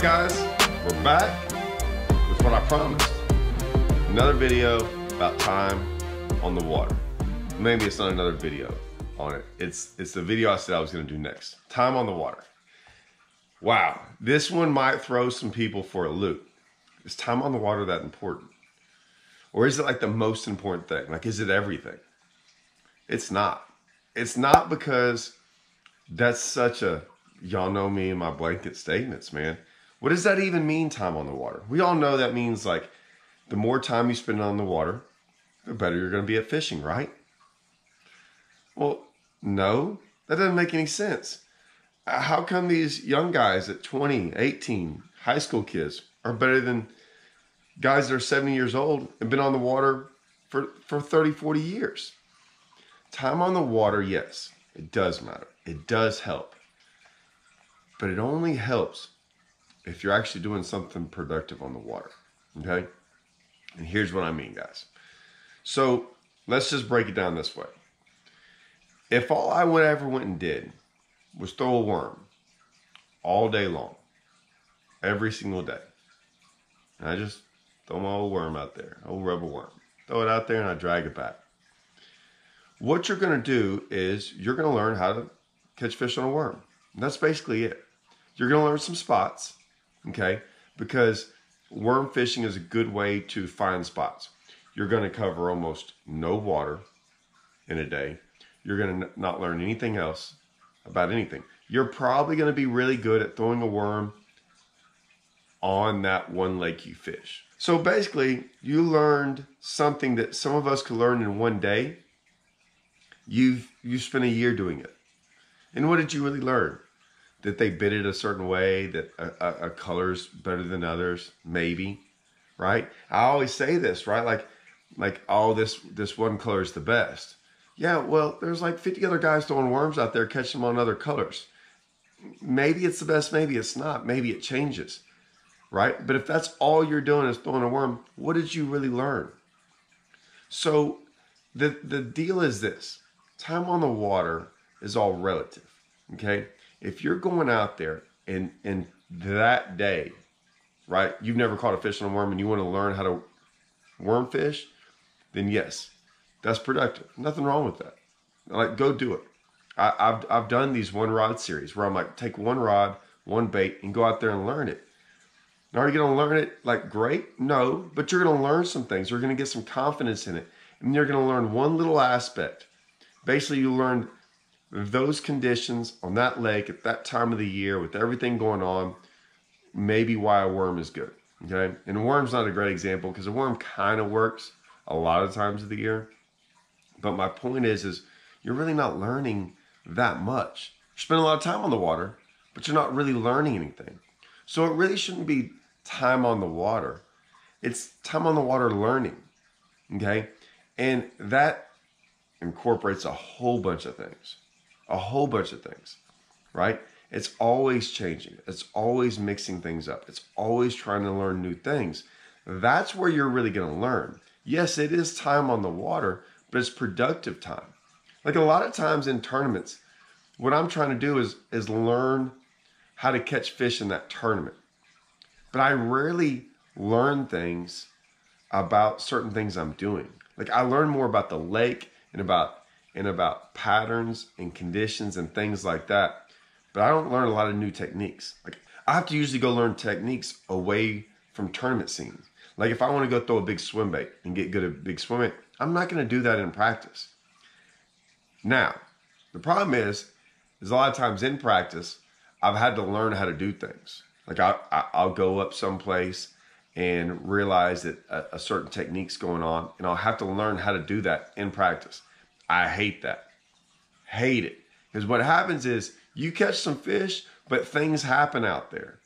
right, guys, we're back with what I promised. Another video about time on the water. Maybe it's not another video on it. It's the video I said I was gonna do next. Time on the water. Wow, this one might throw some people for a loop. Is time on the water that important? Or is it like the most important thing? Like, is it everything? It's not. It's not, because that's such a, y'all know me and my blanket statements, man. What does that even mean, time on the water? We all know that means, like, the more time you spend on the water, the better you're going to be at fishing, right? Well, no, that doesn't make any sense. How come these young guys at 20, 18, high school kids are better than guys that are 70 years old and been on the water for 30, 40 years? Time on the water, yes, it does matter. It does help. But it only helps if you're actually doing something productive on the water, okay? And here's what I mean, guys. So let's just break it down this way. If all I ever went and did was throw a worm all day long, every single day, and I just throw my old worm out there, old rubber worm, throw it out there and I drag it back. What you're gonna do is you're gonna learn how to catch fish on a worm. And that's basically it. You're gonna learn some spots, okay? Because worm fishing is a good way to find spots. You're gonna cover almost no water in a day. You're gonna not learn anything else about anything. You're probably gonna be really good at throwing a worm on that one lake you fish. So basically, you learned something that some of us could learn in one day. You spent a year doing it. And what did you really learn? That they bit it a certain way, that a color's better than others, maybe, right? I always say this, right? Like, oh, this one color is the best. Yeah, well, there's like 50 other guys throwing worms out there, catching them on other colors. Maybe it's the best, maybe it's not, maybe it changes, right? But if that's all you're doing is throwing a worm, what did you really learn? So the deal is this: time on the water is all relative, okay? If you're going out there and that day, right, you've never caught a fish on a worm and you want to learn how to worm fish, then yes, that's productive. Nothing wrong with that. Like, go do it. I've done these one rod series where I'm like, take one rod, one bait, and go out there and learn it. Now, are you going to learn it like great? No, but you're going to learn some things. You're going to get some confidence in it. And you're going to learn one little aspect. Basically, you learned those conditions on that lake at that time of the year with everything going on, maybe why a worm is good, okay? And a worm's not a great example because a worm kind of works a lot of times of the year. But my point is you're really not learning that much. You're spending a lot of time on the water, but you're not really learning anything. So it really shouldn't be time on the water. It's time on the water learning, okay? And that incorporates a whole bunch of things. A whole bunch of things, right? It's always changing. It's always mixing things up. It's always trying to learn new things. That's where you're really going to learn. Yes, it is time on the water, but it's productive time. Like, a lot of times in tournaments, what I'm trying to do is learn how to catch fish in that tournament. But I rarely learn things about certain things I'm doing. Like, I learn more about the lake and about patterns and conditions and things like that. But I don't learn a lot of new techniques. Like, I have to usually go learn techniques away from tournament scenes. Like, if I want to go throw a big swim bait and get good at big swim bait, I'm not going to do that in practice. Now, the problem is a lot of times in practice, I've had to learn how to do things. Like, I'll go up someplace and realize that a certain technique's going on, and I'll have to learn how to do that in practice. I hate that. Hate it. Because what happens is you catch some fish, but things happen out there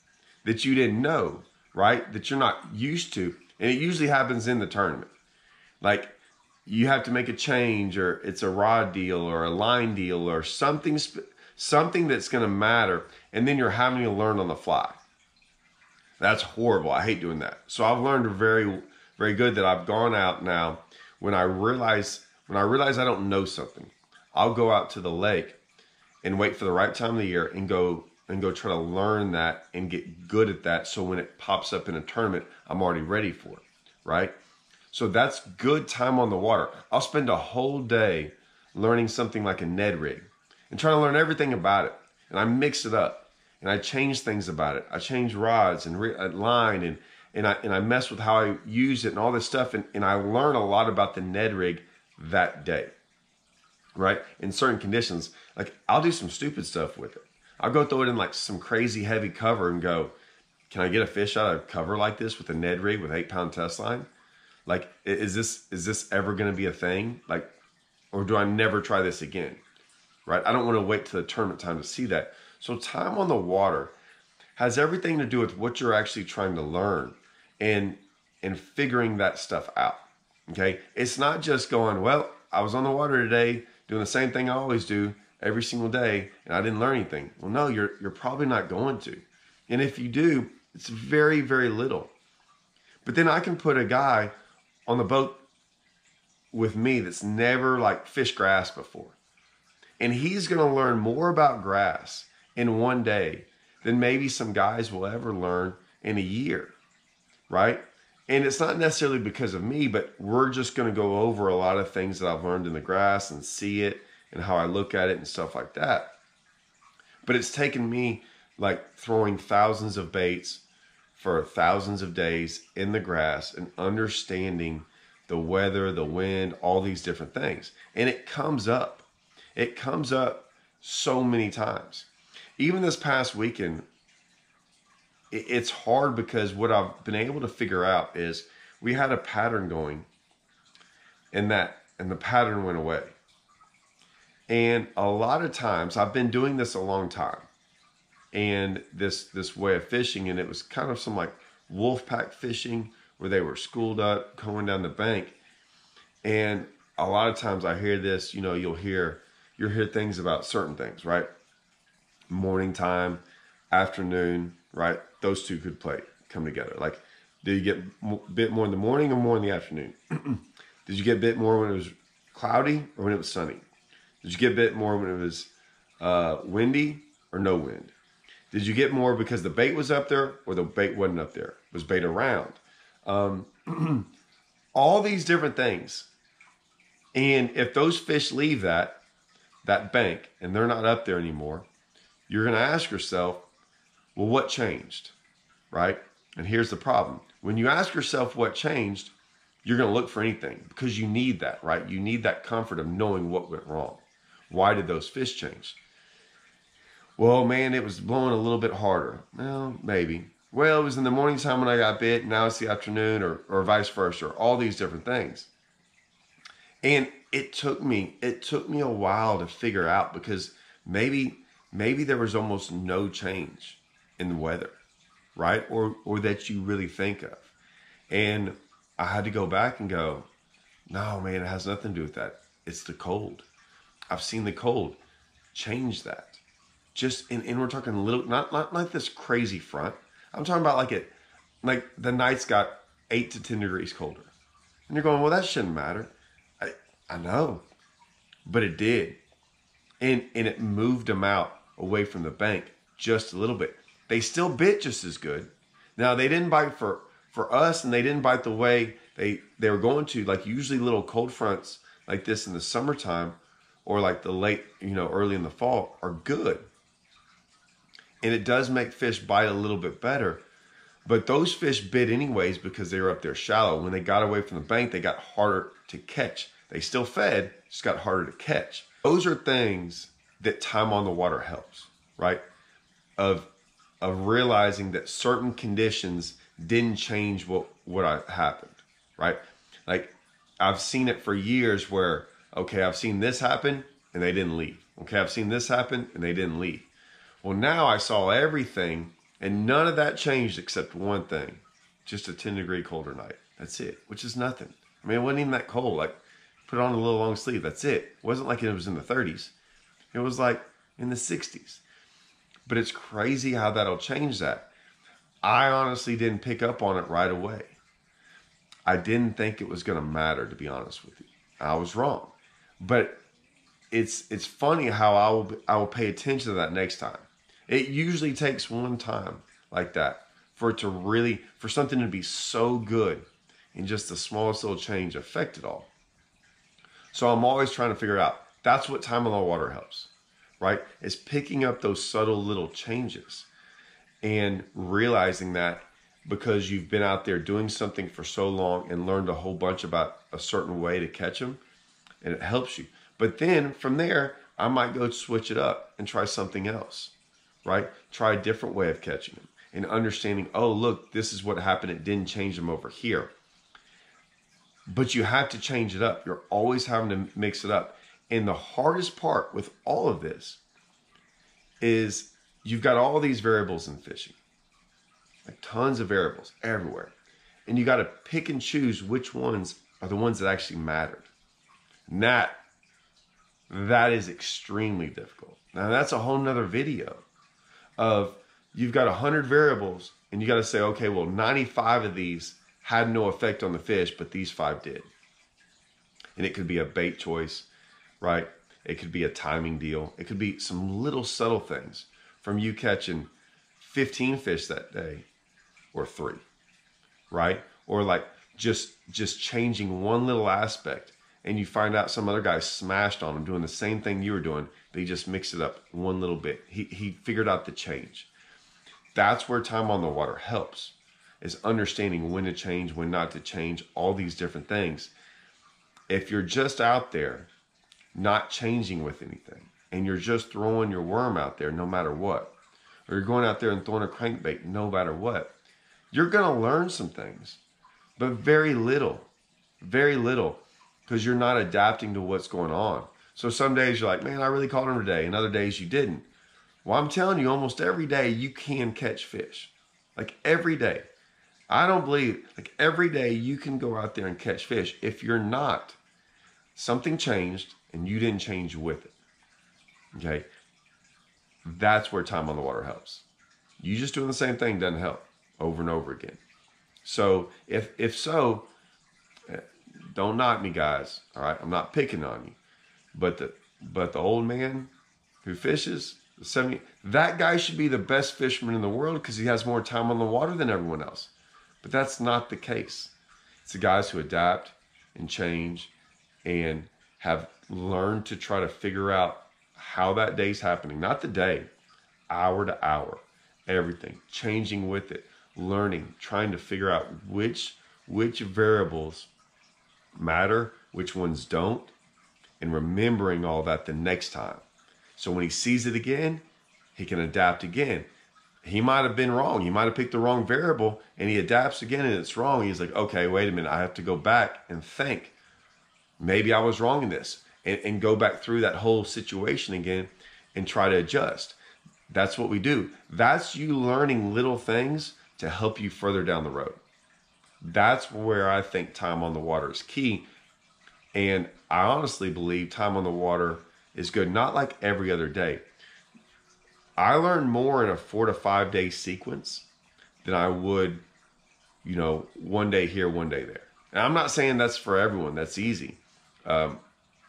that you didn't know, right? That you're not used to. And it usually happens in the tournament. Like, you have to make a change, or it's a rod deal or a line deal or something that's going to matter. And then you're having to learn on the fly. That's horrible. I hate doing that. So I've learned very, very good that I've gone out now when I realize I don't know something, I'll go out to the lake and wait for the right time of the year and go and go try to learn that and get good at that. So when it pops up in a tournament, I'm already ready for it, right? So that's good time on the water. I'll spend a whole day learning something like a Ned rig and trying to learn everything about it. And I mix it up and I change things about it. I change rods and line and I mess with how I use it and all this stuff. And I learn a lot about the Ned rig that day, right? In certain conditions, like I'll do some stupid stuff with it. I'll go throw it in like some crazy heavy cover and go, can I get a fish out of cover like this with a Ned rig with 8-pound test line? Like, is this ever going to be a thing? Like, or do I never try this again? Right? I don't want to wait till the tournament time to see that. So time on the water has everything to do with what you're actually trying to learn and figuring that stuff out. Okay? It's not just going, well, I was on the water today doing the same thing I always do every single day and I didn't learn anything. Well, no, you're probably not going to. And if you do, it's very, very little. But then I can put a guy on the boat with me that's never like fished grass before. And he's going to learn more about grass in one day than maybe some guys will ever learn in a year, right? And it's not necessarily because of me, but we're just going to go over a lot of things that I've learned in the grass and see it and how I look at it and stuff like that. But it's taken me like throwing thousands of baits for thousands of days in the grass and understanding the weather, the wind, all these different things. And it comes up. It comes up so many times. Even this past weekend, it's hard because what I've been able to figure out is we had a pattern going and the pattern went away. And a lot of times, I've been doing this a long time. And this way of fishing, and it was kind of some like wolf pack fishing where they were schooled up going down the bank. And a lot of times I hear this, you know, you'll hear things about certain things, right? Morning time, afternoon, right? Those two could come together. Like, do you get a bit more in the morning or more in the afternoon? Did you get a bit more when it was cloudy or when it was sunny? Did you get a bit more when it was windy or no wind? Did you get more because the bait was up there or the bait wasn't up there? Was bait around? All these different things. And if those fish leave that bank and they're not up there anymore, you're going to ask yourself, well, what changed? Right? And here's the problem. When you ask yourself what changed, you're going to look for anything because you need that, right? You need that comfort of knowing what went wrong. Why did those fish change? Well, man, it was blowing a little bit harder. Well, maybe. Well, it was in the morning time when I got bit. Now it's the afternoon or vice versa, or all these different things. And it took me a while to figure out because maybe there was almost no change in the weather, right? Or that you really think of. And I had to go back and go, no, man, it has nothing to do with that. It's the cold. I've seen the cold change that. Just and we're talking little, not like this crazy front. I'm talking about like the nights got 8 to 10 degrees colder. And you're going, well, that shouldn't matter. I know, but it did. And it moved them out away from the bank just a little bit. They still bit just as good. Now they didn't bite for us, and they didn't bite the way they were going to. Like usually little cold fronts like this in the summertime or like the late, early in the fall are good. And it does make fish bite a little bit better. But those fish bit anyways because they were up there shallow. When they got away from the bank, they got harder to catch. They still fed, just got harder to catch. Those are things that time on the water helps, right? Of realizing that certain conditions didn't change what happened, right? Like I've seen it for years where, okay, I've seen this happen and they didn't leave. Okay, I've seen this happen and they didn't leave. Well, now I saw everything and none of that changed except one thing, just a 10-degree colder night. That's it, which is nothing. I mean, it wasn't even that cold. Like, put on a little long sleeve, that's it. It wasn't like it was in the 30s. It was like in the 60s. But it's crazy how that'll change that. I honestly didn't pick up on it right away. I didn't think it was going to matter, to be honest with you. I was wrong. But it's funny how I will pay attention to that next time. It usually takes one time like that for it to really, for something to be so good and just the smallest little change affect it all. So I'm always trying to figure out, that's what time on the water helps, right? Is picking up those subtle little changes and realizing that because you've been out there doing something for so long and learned a whole bunch about a certain way to catch them, and it helps you. But then from there, I might go switch it up and try something else, right? Try a different way of catching them and understanding, oh, look, this is what happened. It didn't change them over here. But you have to change it up. You're always having to mix it up. And the hardest part with all of this is you've got all these variables in fishing, like tons of variables everywhere. And you got to pick and choose which ones are the ones that actually mattered. And that is extremely difficult. Now that's a whole nother video of you've got 100 variables and you got to say, okay, well, 95 of these had no effect on the fish, but these 5 did. And it could be a bait choice, right? It could be a timing deal. It could be some little subtle things from you catching 15 fish that day or 3, right? Or like just changing one little aspect and you find out some other guy smashed on him doing the same thing you were doing, but he just mixed it up one little bit. He figured out the change. That's where time on the water helps, is understanding when to change, when not to change, all these different things. If you're just out there not changing with anything and you're just throwing your worm out there no matter what, or you're going out there and throwing a crankbait no matter what, you're going to learn some things, but very little, because you're not adapting to what's going on. So some days you're like, man, I really caught him today, and other days you didn't. Well, I'm telling you, almost every day you can catch fish. Like every day. I don't believe, like every day you can go out there and catch fish. If you're not, something changed and you didn't change with it. Okay? That's where time on the water helps. You just doing the same thing doesn't help over and over again. So if so, don't knock me, guys. All right, I'm not picking on you, but the old man who fishes, the 70, that guy should be the best fisherman in the world because he has more time on the water than everyone else. But that's not the case. It's the guys who adapt and change and have learned to try to figure out how that day's happening. Not the day, hour to hour, everything, changing with it, learning, trying to figure out which variables matter, which ones don't, and remembering all that the next time. So when he sees it again, he can adapt again. He might have been wrong. He might have picked the wrong variable and he adapts again and it's wrong. He's like, okay, wait a minute. I have to go back and think. Maybe I was wrong in this, and go back through that whole situation again and try to adjust. That's what we do. That's you learning little things to help you further down the road. That's where I think time on the water is key. And I honestly believe time on the water is good, not like every other day. I learn more in a 4 to 5 day sequence than I would, one day here, one day there. And I'm not saying that's for everyone. That's easy.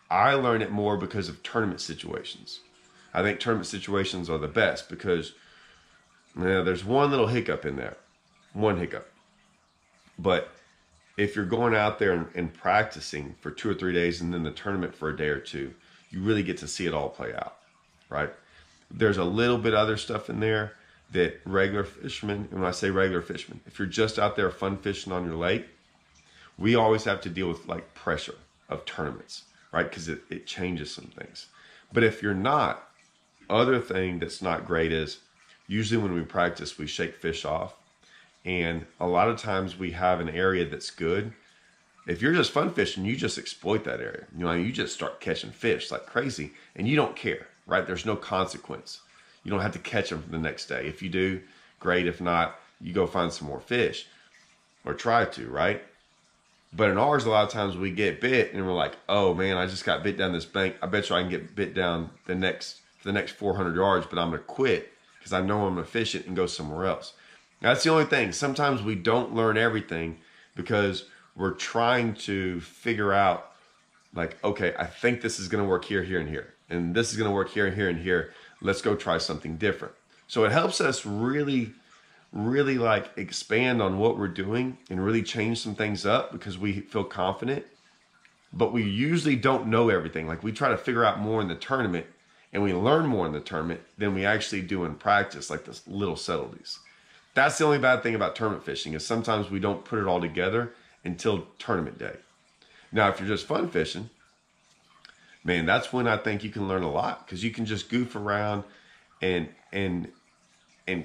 I learn it more because of tournament situations. I think tournament situations are the best because there's one little hiccup in there. One hiccup. But if you're going out there and practicing for 2 or 3 days and then the tournament for a day or two, you really get to see it all play out, right? There's a little bit other stuff in there that regular fishermen, and when I say regular fishermen, if you're just out there fun fishing on your lake, we always have to deal with like pressure of tournaments, right? Because it changes some things. But if you're not, other thing that's not great is usually when we practice, we shake fish off. And a lot of times we have an area that's good. If you're just fun fishing, you just exploit that area. You just start catching fish like crazy and you don't care, right? There's no consequence. You don't have to catch them the next day. If you do, great. If not, you go find some more fish or try to, right? But in ours, a lot of times we get bit and we're like, oh man, I just got bit down this bank. I bet you I can get bit down for the next 400 yards, but I'm going to quit because I know I'm going to fish it and go somewhere else. That's the only thing. Sometimes we don't learn everything because we're trying to figure out like, okay, I think this is going to work here, here, and here. And this is going to work here, here, and here. Let's go try something different. So it helps us really like expand on what we're doing and really change some things up because we feel confident, but we usually don't know everything. Like we try to figure out more in the tournament and we learn more in the tournament than we actually do in practice, like the little subtleties. That's the only bad thing about tournament fishing is sometimes we don't put it all together until tournament day. Now, if you're just fun fishing, man, that's when I think you can learn a lot because you can just goof around and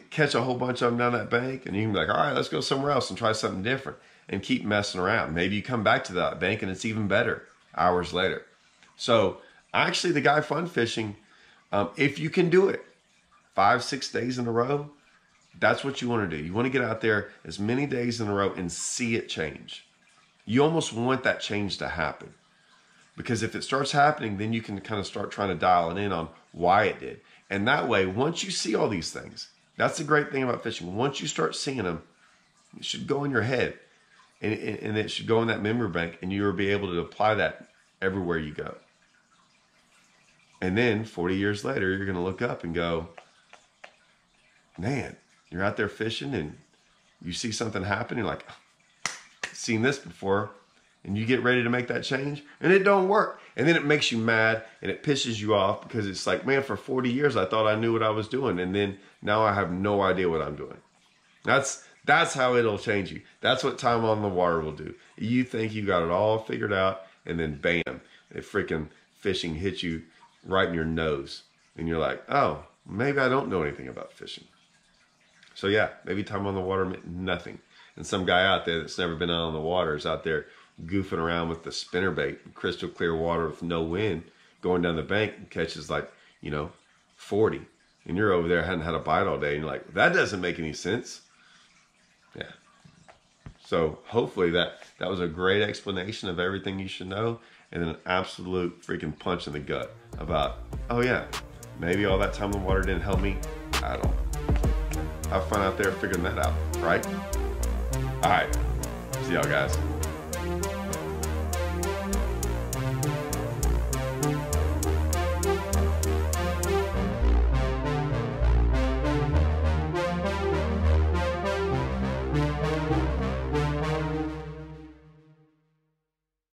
catch a whole bunch of them down that bank, and you can be like, all right, let's go somewhere else and try something different and keep messing around. Maybe you come back to that bank and it's even better hours later. So actually the guy fun fishing, if you can do it 5-6 days in a row, that's what you want to do. You want to get out there as many days in a row and see it change. You almost want that change to happen because if it starts happening, then you can kind of start trying to dial it in on why it did. And that way, once you see all these things, that's the great thing about fishing. Once you start seeing them, it should go in your head and it should go in that memory bank and you'll be able to apply that everywhere you go. And then 40 years later, you're going to look up and go, man, you're out there fishing and you see something happen. You're like, I've seen this before. And you get ready to make that change and it don't work. And then it makes you mad and it pisses you off because it's like, man, for 40 years, I thought I knew what I was doing. And then now I have no idea what I'm doing. That's how it'll change you. That's what time on the water will do. You think you got it all figured out and then bam, it freaking fishing hits you right in your nose. And you're like, oh, maybe I don't know anything about fishing. So yeah, maybe time on the water meant nothing. And some guy out there that's never been out on the water is out there goofing around with the spinnerbait, crystal clear water with no wind, going down the bank and catches like, 40. And you're over there, hadn't had a bite all day. And you're like, that doesn't make any sense. Yeah. So hopefully that was a great explanation of everything you should know. And then an absolute freaking punch in the gut about, oh yeah, maybe all that time in the water didn't help me at all. Have fun out there figuring that out, right? All right. See y'all guys.